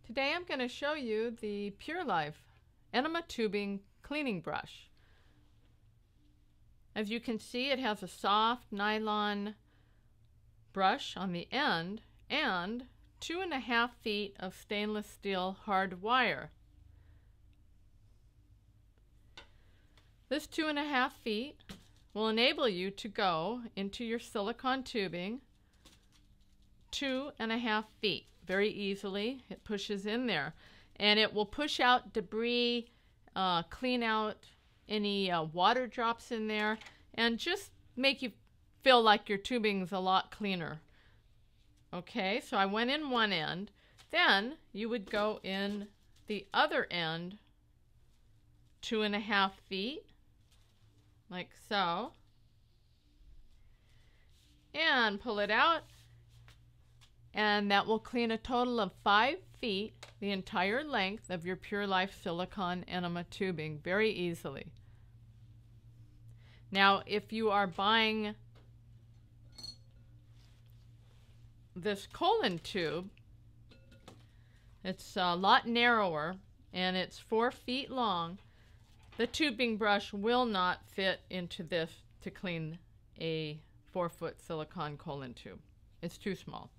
Today I'm going to show you the Pure Life Enema tubing cleaning brush. As you can see, it has a soft nylon brush on the end and 2.5 feet of stainless steel hard wire. This 2.5 feet will enable you to go into your silicone tubing 2.5 feet very easily. It pushes in there and it will push out debris, clean out any water drops in there, and just make you feel like your tubing's a lot cleaner. Okay, so I went in one end, then you would go in the other end 2.5 feet like so, and pull it out, and that will clean a total of 5 feet, the entire length of your Pure Life silicone enema tubing, very easily. Now, if you are buying this colon tube, it's a lot narrower and it's 4 feet long. The tubing brush will not fit into this to clean a 4-foot silicone colon tube. It's too small.